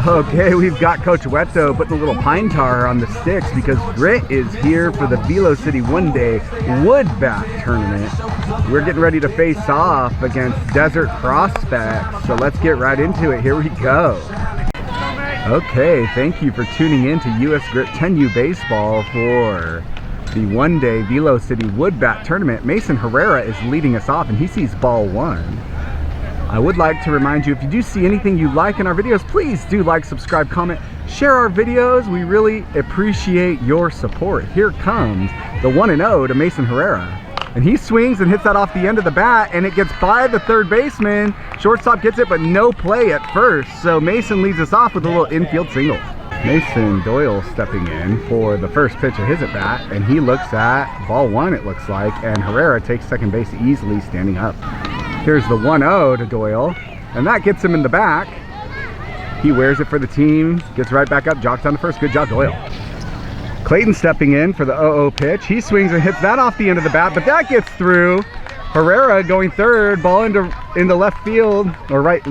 Okay, we've got Coach Weto putting a little pine tar on the sticks because Grit is here for the Velo City one-day wood bat tournament. We're getting ready to face off against Desert Prospects, so let's get right into it. Here we go. Okay, thank you for tuning in to US Grit 10U Baseball for the one-day Velo City wood bat tournament. Mason Herrera is leading us off and he sees ball one. I would like to remind you, if you do see anything you like in our videos, please do like, subscribe, comment, share our videos. We really appreciate your support. Here comes the 1-0 to Mason Herrera. And he swings and hits that off the end of the bat, and it gets by the third baseman. Shortstop gets it, but no play at first. So Mason leads us off with a little infield single. Mason Doyle stepping in for the first pitch of his at bat, and he looks at ball one, it looks like, and Herrera takes second base easily standing up. Here's the 1-0 to Doyle, and that gets him in the back. He wears it for the team, gets right back up, jogs down to first. Good job, Doyle. Clayton stepping in for the 0-0 pitch. He swings and hits that off the end of the bat, but that gets through. Herrera going third, ball into left field, or right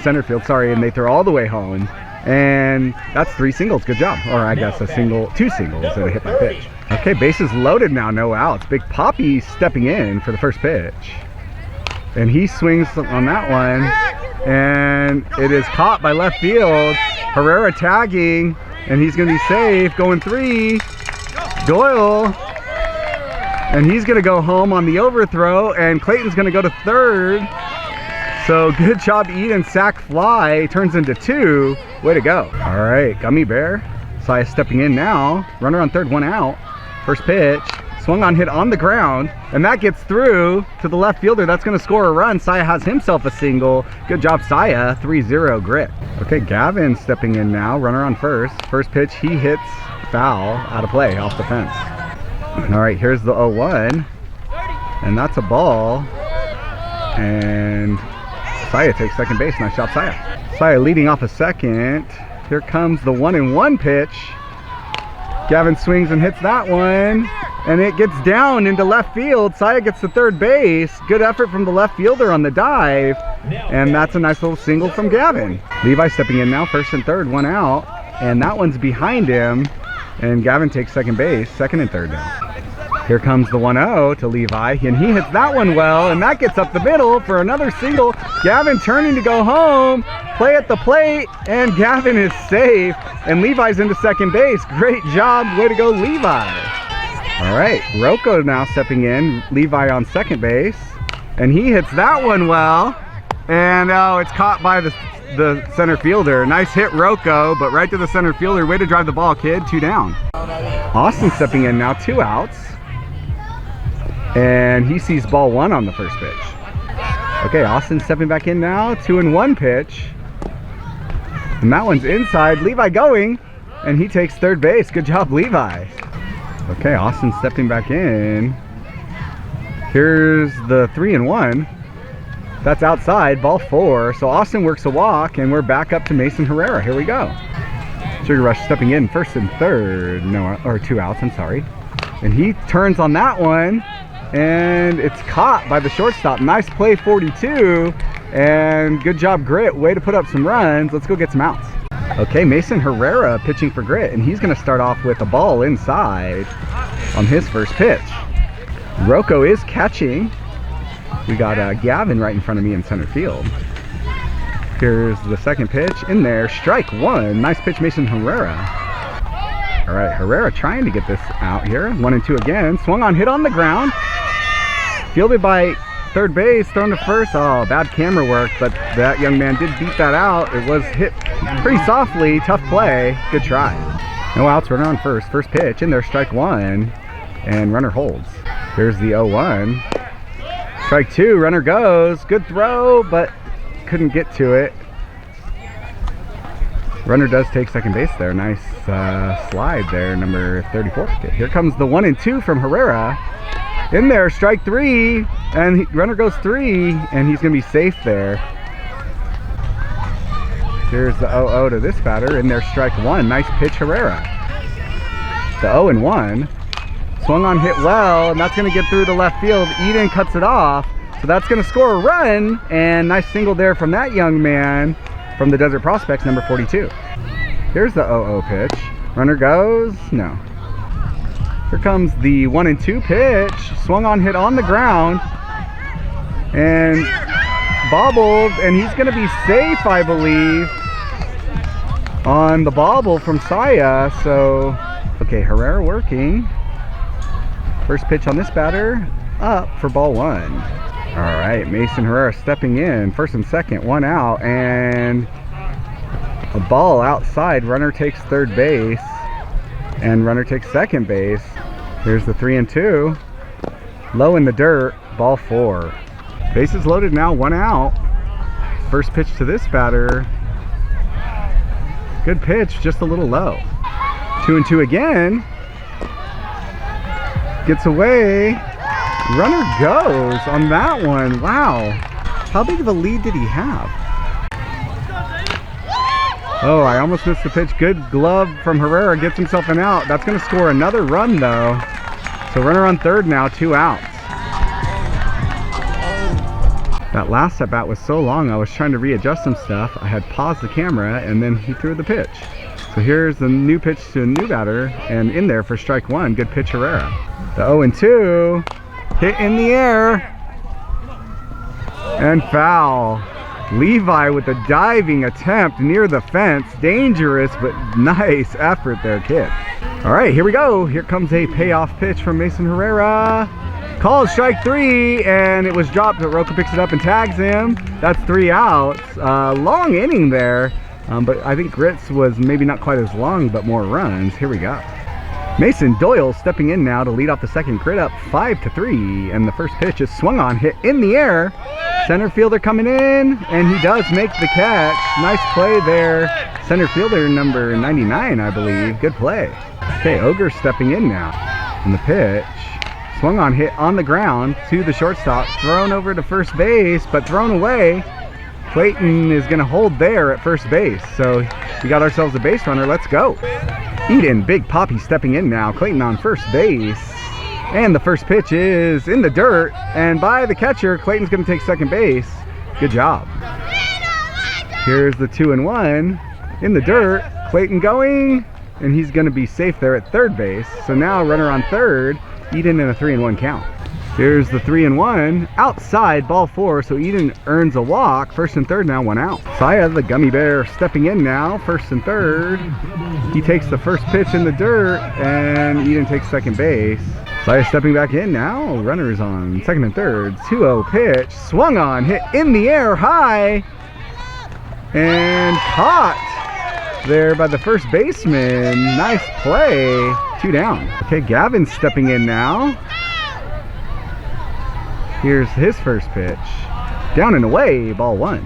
center field, sorry, and they throw all the way home. And that's 3 singles, good job. Or I guess 2 singles that a hit by pitch. Okay, bases loaded now, no outs. Big Poppy stepping in for the first pitch. And he swings on that one, and it is caught by left field. Herrera tagging, and he's gonna be safe, going 3. Doyle, and he's gonna go home on the overthrow, and Clayton's gonna go to third. So good job, Eden. Sack fly turns into 2. Way to go. All right, Gummy Bear. Saya stepping in now. Runner on third, 1 out. First pitch. Swung on, hit on the ground, and that gets through to the left fielder. That's going to score a run. Saya has himself a single. Good job, Saya. 3-0 Grit. Okay, Gavin stepping in now. Runner on first. First pitch, he hits foul, out of play, off the fence. All right, here's the 0-1, and that's a ball. And Saya takes second base. Nice job, Saya. Saya leading off a second. Here comes the 1-1 pitch. Gavin swings and hits that one, and it gets down into left field. Saya gets to third base. Good effort from the left fielder on the dive, and that's a nice little single from Gavin. Levi stepping in now, first and third, 1 out, and that one's behind him, and Gavin takes second base, second and third now. Here comes the 1-0 to Levi, and he hits that one well, and that gets up the middle for another single. Gavin turning to go home, play at the plate, and Gavin is safe, and Levi's into second base. Great job, way to go, Levi. All right, Rocco now stepping in, Levi on second base, and he hits that one well, and it's caught by the center fielder. Nice hit, Rocco, but right to the center fielder. Way to drive the ball, kid. 2 down. Austin stepping in now, 2 outs. And he sees ball 1 on the first pitch. Okay, Austin stepping back in now, 2-1 pitch. And that one's inside. Levi going, and he takes third base. Good job, Levi. Okay, Austin stepping back in. Here's the 3-1. That's outside, ball 4. So Austin works a walk, and we're back up to Mason Herrera. Here we go. Sugar Rush stepping in, first and third. No, or 2 outs, I'm sorry. And he turns on that one, and it's caught by the shortstop. Nice play, 42, and good job, Grit. Way to put up some runs. Let's go get some outs. Okay, Mason Herrera pitching for Grit, and he's going to start off with a ball inside on his first pitch. Rocco is catching. We got Gavin right in front of me in center field. Here's the second pitch in there. Strike 1. Nice pitch, Mason Herrera. All right, Herrera trying to get this out here. 1-2 again. Swung on, hit on the ground. Fielded by third base, thrown to first. Oh, bad camera work, but that young man did beat that out. It was hit pretty softly. Tough play. Good try. No outs, runner on first. First pitch in there, strike 1, and runner holds. Here's the 0-1. Strike 2, runner goes. Good throw, but couldn't get to it. Runner does take second base there. Nice slide there, number 34. Here comes the 1-2 from Herrera. In there, strike 3, and runner goes 3, and he's going to be safe there. Here's the 0-0 to this batter. In there, strike 1. Nice pitch, Herrera. The 0-1. Swung on, hit well, and that's going to get through to left field. Eden cuts it off, so that's going to score a run, and nice single there from that young man from the Desert Prospects, number 42. Here's the 0-0 pitch. Runner goes, no. Here comes the 1-2 pitch. Swung on, hit on the ground, and bobbled, and he's going to be safe, I believe, on the bobble from Saya. So, okay, Herrera working. First pitch on this batter, up for ball 1. All right, Mason Herrera stepping in, first and second, 1 out, and a ball outside. Runner takes third base, and runner takes second base. Here's the 3-2, low in the dirt, ball 4. Bases loaded now, 1 out. First pitch to this batter, good pitch, just a little low. 2-2 again, gets away. Runner goes on that one. Wow. How big of a lead did he have? Oh, I almost missed the pitch. Good glove from Herrera. Gets himself an out. That's going to score another run, though. So runner on third now, 2 outs. That last at bat was so long, I was trying to readjust some stuff. I had paused the camera, and then he threw the pitch. So here's the new pitch to a new batter, and in there for strike 1. Good pitch, Herrera. The 0-2. Hit in the air, and foul. Levi with a diving attempt near the fence. Dangerous, but nice effort there, kid. All right, here we go. Here comes a payoff pitch from Mason Herrera. Called strike 3, and it was dropped, but Rocco picks it up and tags him. That's 3 outs. Long inning there, but I think Grits was maybe not quite as long, but more runs. Here we go. Mason Doyle stepping in now to lead off the second. Grit up 5-3, and the first pitch is swung on, hit in the air. Center fielder coming in, and he does make the catch. Nice play there. Center fielder number 99, I believe. Good play. Okay, Ogre stepping in now. And the pitch, swung on, hit on the ground to the shortstop. Thrown over to first base, but thrown away. Clayton is going to hold there at first base. So we got ourselves a base runner. Let's go. Eden, Big Poppy stepping in now. Clayton on first base. And the first pitch is in the dirt. And by the catcher, Clayton's going to take second base. Good job. Here's the 2-1. In the dirt, Clayton going. And he's going to be safe there at third base. So now runner on third. Eden in a 3-1 count. Here's the 3-1. Outside, ball 4. So Eden earns a walk. First and third now, 1 out. Saya, the Gummy Bear, stepping in now. First and third. He takes the first pitch in the dirt, and Eden takes second base. Saya stepping back in now. Runners on second and third. 2-0 pitch. Swung on, hit in the air high. And caught there by the first baseman. Nice play. 2 down. Okay, Gavin's stepping in now. Here's his first pitch. Down and away, ball 1.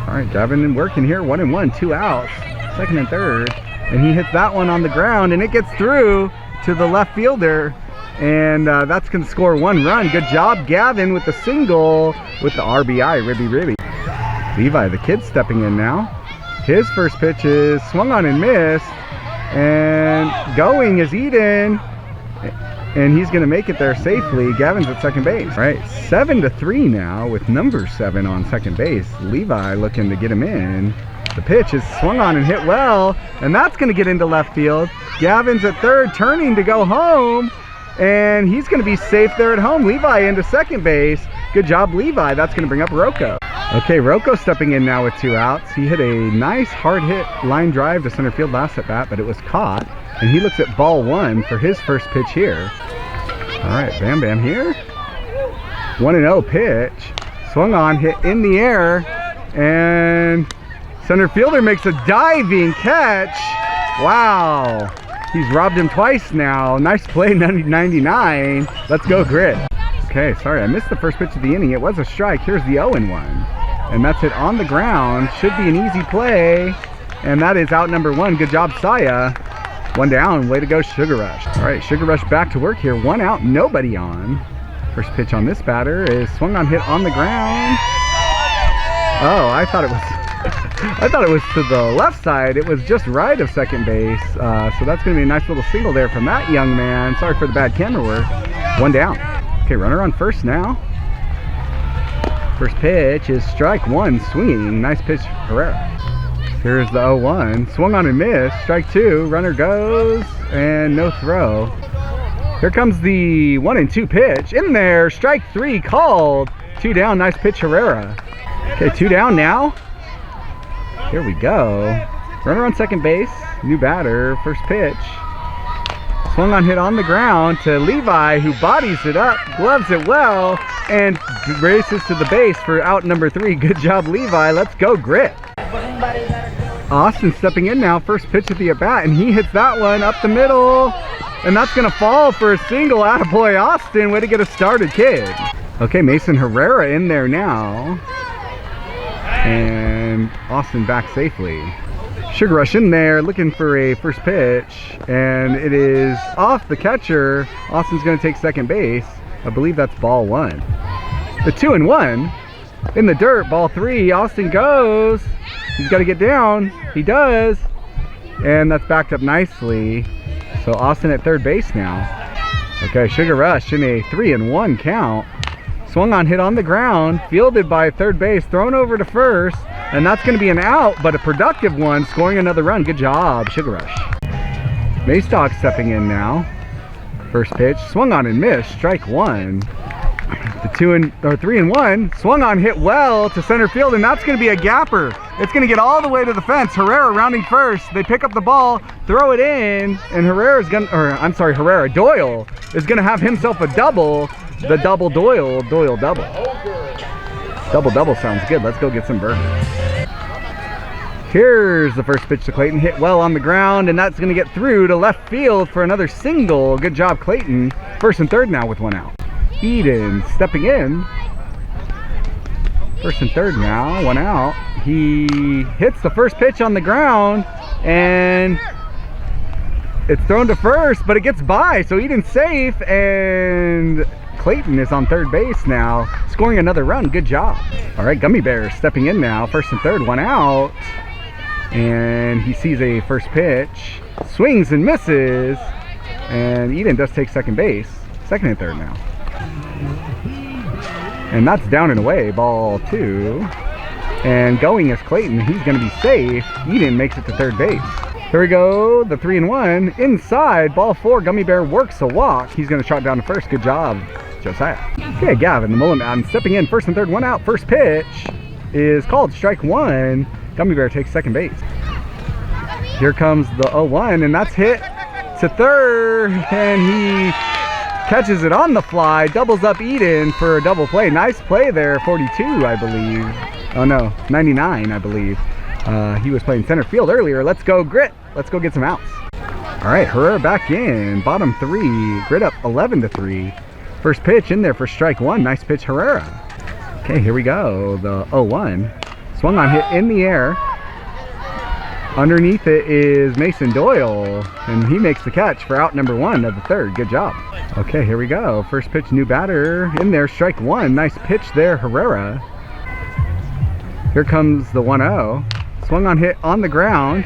All right, Gavin working here, 1-1, 2 outs. Second and third. And he hits that one on the ground, and it gets through to the left fielder. And that's going to score 1 run. Good job, Gavin, with the single with the RBI, Ribby. Levi, the kid, stepping in now. His first pitch is swung on and missed. And going is Eden. And he's going to make it there safely. Gavin's at second base. All right, 7-3 now with number 7 on second base. Levi looking to get him in. The pitch is swung on and hit well, and that's going to get into left field. Gavin's at third, turning to go home, and he's going to be safe there at home. Levi into second base. Good job, Levi. That's going to bring up Rocco. Okay, Rocco stepping in now with 2 outs. He hit a nice hard hit line drive to center field last at bat, but it was caught. And he looks at ball 1 for his first pitch here. All right, BamBam here. 1-0 pitch. Swung on, hit in the air. And center fielder makes a diving catch. Wow. He's robbed him twice now. Nice play, 99. Let's go, Grit. Okay, sorry, I missed the first pitch of the inning. It was a strike. Here's the 0-1. And that's it on the ground. Should be an easy play. And that is out number 1. Good job, Saya. 1 down. Way to go, Sugar Rush. All right, Sugar Rush back to work here. 1 out, nobody on. First pitch on this batter is swung on, hit on the ground. Oh, I thought it was to the left side. It was just right of second base. So that's going to be a nice little single there from that young man. Sorry for the bad camera work. 1 down. Okay, runner on first now. First pitch is strike one, swinging. Nice pitch, Herrera. Here's the 0-1. Swung on and missed. Strike two. Runner goes, and no throw. Here comes the 1-2 pitch. In there. Strike three called. 2 down. Nice pitch, Herrera. Okay, 2 down now. Here we go. Runner on second base. New batter. First pitch. Swung on, hit on the ground to Levi, who bodies it up, gloves it well, and races to the base for out number 3. Good job, Levi. Let's go, Grit. Austin stepping in now. First pitch at the at-bat, and he hits that one up the middle, and that's going to fall for a single. Attaboy, Austin. Way to get us started, kid. Okay, Mason Herrera in there now, and Austin back safely. Sugar Rush in there looking for a first pitch, and it is off the catcher. Austin's going to take second base. I believe that's ball 1. The 2-1 in the dirt, ball 3. Austin goes. He's got to get down. He does, and that's backed up nicely. So Austin at third base now. Okay, Sugar Rush in a 3-1 count. Swung on, hit on the ground, fielded by third base, thrown over to first, and that's going to be an out, but a productive one, scoring another run. Good job, Sugar Rush. Mace Dog stepping in now. First pitch, swung on and missed, strike one. The 3-1, swung on, hit well to center field, and that's going to be a gapper. It's going to get all the way to the fence. Herrera rounding first. They pick up the ball, throw it in, and Herrera, Doyle is going to have himself a double. The double Doyle double. Double sounds good. Let's go get some burgers. Here's the first pitch to Clayton. Hit well on the ground, and that's going to get through to left field for another single. Good job, Clayton. First and third now with 1 out. Eden stepping in. First and third now, 1 out. He hits the first pitch on the ground, and it's thrown to first, but it gets by, so Eden's safe, and Clayton is on third base now, scoring another run. Good job. All right, Gummy Bear stepping in now. First and third, 1 out. And he sees a first pitch. Swings and misses. And Eden does take second base. Second and third now. And that's down and away, ball 2. And going is Clayton. He's going to be safe. Eden makes it to third base. Here we go, the 3-1. Inside, ball 4. Gummy Bear works a walk. He's going to trot down to first. Good job, Josiah. Okay, Gavin, the Mullen Mountain stepping in. First and third, 1 out. First pitch is called strike 1. Gummy Bear takes second base. Here comes the 0-1, and that's hit to third, and he catches it on the fly. Doubles up Eden for a double play. Nice play there, 42, I believe. Oh no, 99, I believe. He was playing center field earlier. Let's go, Grit. Let's go get some outs. All right, Herrera back in. Bottom 3. Grit up 11-3. First pitch in there for strike 1. Nice pitch, Herrera. Okay, here we go. The 0-1. Swung on, hit in the air. Underneath it is Mason Doyle, and he makes the catch for out number 1 of the third. Good job. Okay, here we go. First pitch, new batter in there. Strike 1. Nice pitch there, Herrera. Here comes the 1-0. Swung on, hit on the ground.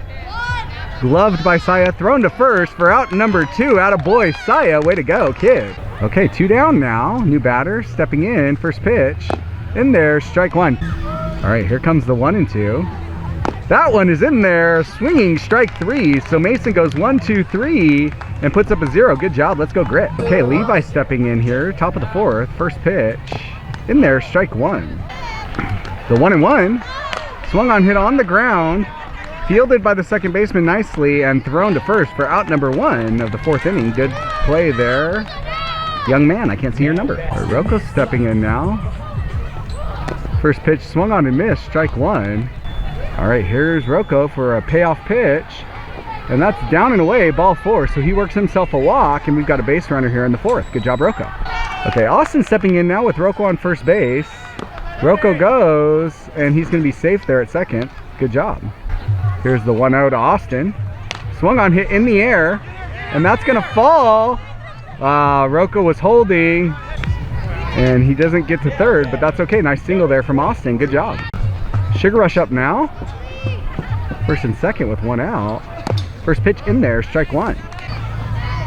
Gloved by Saya, thrown to first for out number 2. Attaboy, Saya, way to go, kid. Okay, 2 down now. New batter stepping in. First pitch in there, strike 1. All right, here comes the 1-2. That one is in there, swinging, strike 3. So Mason goes 1, 2, 3 and puts up a 0. Good job. Let's go, Grit. Okay, Levi stepping in here. Top of the 4th. First pitch in there, strike 1. The 1-1. Swung on, hit on the ground, fielded by the second baseman nicely, and thrown to first for out number 1 of the 4th inning. Good play there. Young man, I can't see your number. Rocco's stepping in now. First pitch swung on and missed, strike 1. All right, here's Rocco for a payoff pitch, and that's down and away, ball 4. So he works himself a walk, and we've got a base runner here in the 4th. Good job, Rocco. Okay, Austin stepping in now with Rocco on first base. Rocco goes, and he's going to be safe there at second. Good job. Here's the 1-0 to Austin. Swung on, hit in the air, and that's going to fall. Rocco was holding, and he doesn't get to third, but that's okay. Nice single there from Austin. Good job. Sugar Rush up now. First and second with 1 out. First pitch in there, strike 1.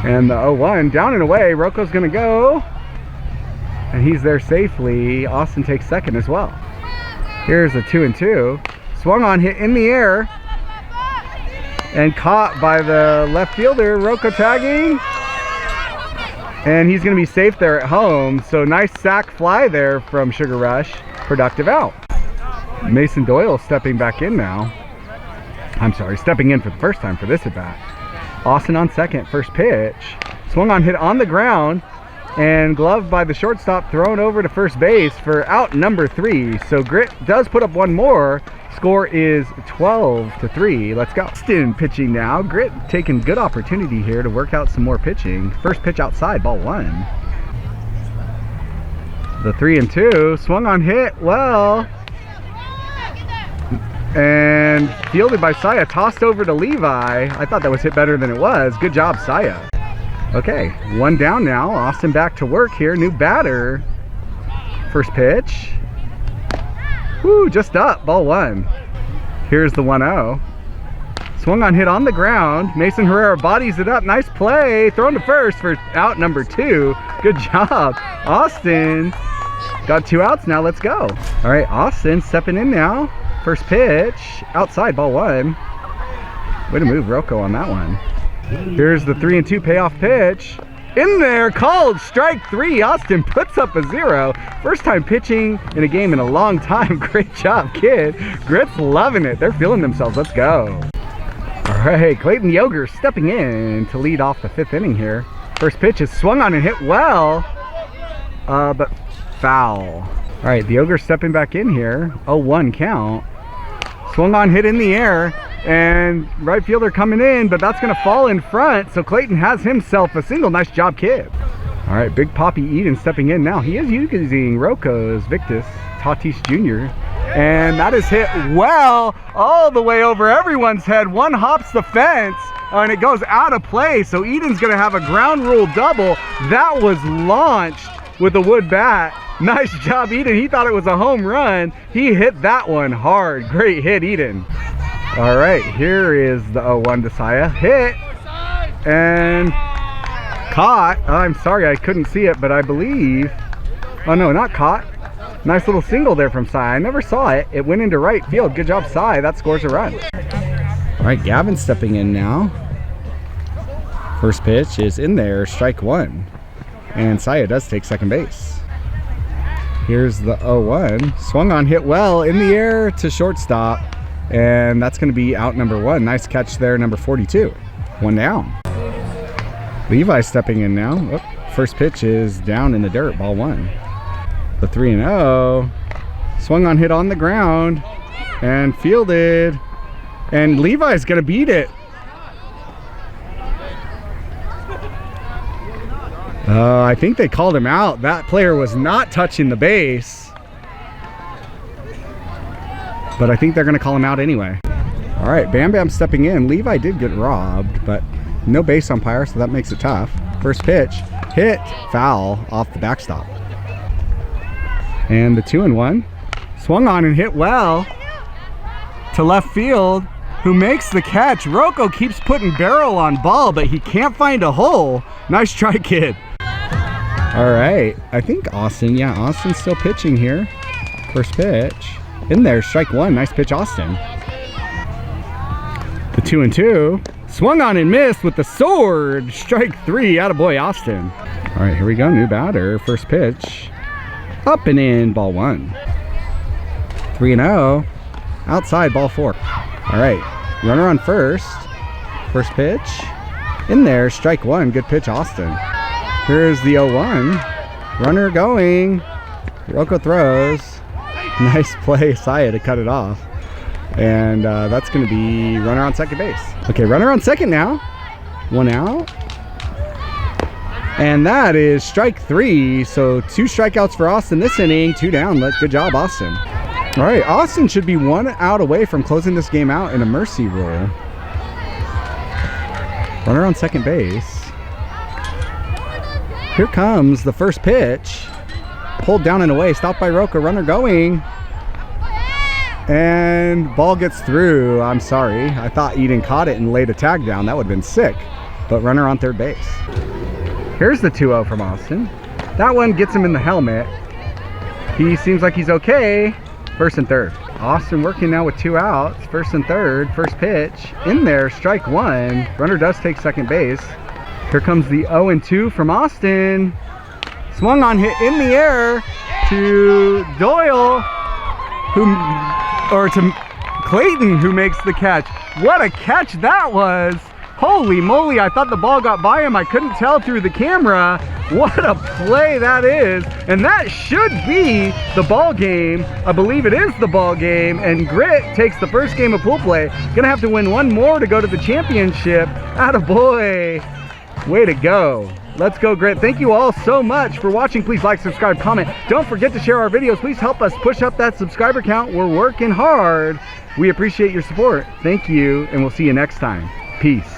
And the 0-1 down and away. Rocco's going to go. and he's there safely. Austin takes second as well. Here's a 2-2. Swung on, hit in the air, and caught by the left fielder. Rocco tagging, and he's going to be safe there at home. So nice sac fly there from Sugar Rush. Productive out. Mason Doyle stepping back in now. I'm sorry, stepping in for the first time for this at bat. Austin on second, first pitch. Swung on, hit on the ground, and gloved by the shortstop, thrown over to first base for out number 3. So Grit does put up one more. Score is 12-3. Let's go. Austin pitching now. Grit taking good opportunity here to work out some more pitching. First pitch outside, ball 1. The 3-2. Swung on, hit well, and fielded by Saya. Tossed over to Levi. I thought that was hit better than it was. Good job, Saya. Okay, one down now. Austin back to work here. New batter. First pitch. Woo, just up. Ball 1. Here's the 1-0. Swung on, hit on the ground. Mason Herrera bodies it up. Nice play. Thrown to first for out number 2. Good job. Austin got 2 outs now. Let's go. All right, Austin stepping in now. First pitch. Outside, ball 1. Way to move Rocco on that one. Here's the 3-2 payoff pitch. In there, called strike 3. Austin puts up a 0. First time pitching in a game in a long time. Great job, kid. Grit's loving it. They're feeling themselves. Let's go. All right, Clayton Yoger stepping in to lead off the 5th inning here. First pitch is swung on and hit well, but foul. All right, the Yoger stepping back in here. 0-1 count. Swung on, hit in the air, and right fielder coming in, but that's going to fall in front. So Clayton has himself a single. Nice job, kid. All right, Big Poppy Eden stepping in now. He is using Rocco's Victus Tatis Jr., and that is hit well all the way over everyone's head. One hops the fence, and it goes out of play. So Eden's going to have a ground rule double. That was launched with a wood bat. Nice job, Eden. He thought it was a home run. He hit that one hard. Great hit, Eden. All right, here is the 0-1 to Saya. Hit and caught. I'm sorry, I couldn't see it, but I believe, oh no, not caught. Nice little single there from Saya. I never saw it. It went into right field. Good job, Saya. That scores a run. All right, Gavin stepping in now. First pitch is in there, strike 1. And Saya does take second base. Here's the 0-1. Swung on, hit well in the air to shortstop. And that's going to be out number 1. Nice catch there, number 42. 1 down. Levi stepping in now. Oh, first pitch is down in the dirt, ball 1. The 3-0. Swung on, hit on the ground, and fielded. And Levi's going to beat it. I think they called him out. That player was not touching the base, but I think they're going to call him out anyway. All right, BamBam stepping in. Levi did get robbed, but no base umpire, so that makes it tough. First pitch, hit, foul off the backstop. And the 2-1. Swung on and hit well to left field. Who makes the catch? Rocco keeps putting barrel on ball, but he can't find a hole. Nice try, kid. All right, I think Austin, yeah, Austin's still pitching here. First pitch, in there, strike 1. Nice pitch, Austin. The 2-2, swung on and missed with the sword. Strike 3, attaboy, Austin. All right, here we go, new batter. First pitch, up and in, ball 1. 3-0, outside, ball 4. All right, runner on first. First pitch, in there, strike 1. Good pitch, Austin. Here's the 0-1. Runner going. Rocco throws. Nice play, Saya, to cut it off. And that's going to be runner on second base. Okay, runner on second now. 1 out. And that is strike 3. So 2 strikeouts for Austin this inning. 2 down. Good job, Austin. All right, Austin should be 1 out away from closing this game out in a mercy rule. Runner on second base. Here comes the first pitch. Pulled down and away, stopped by Rocco, runner going. And ball gets through. I'm sorry, I thought Eden caught it and laid a tag down. That would have been sick. But runner on third base. Here's the 2-0 from Austin. That one gets him in the helmet. He seems like he's okay. First and third. Austin working now with 2 outs. First and third. First pitch. In there. Strike one. Runner does take second base. Here comes the 0-2 from Austin. Swung on, hit in the air to Doyle, to Clayton, who makes the catch. What a catch that was. Holy moly, I thought the ball got by him. I couldn't tell through the camera. What a play that is. And that should be the ball game. I believe it is the ball game. And Grit takes the first game of pool play. Gonna have to win one more to go to the championship. Attaboy. Way to go. Let's go, Grit. Thank you all so much for watching. Please like, subscribe, comment. Don't forget to share our videos. Please help us push up that subscriber count. We're working hard. We appreciate your support. Thank you, and we'll see you next time. Peace.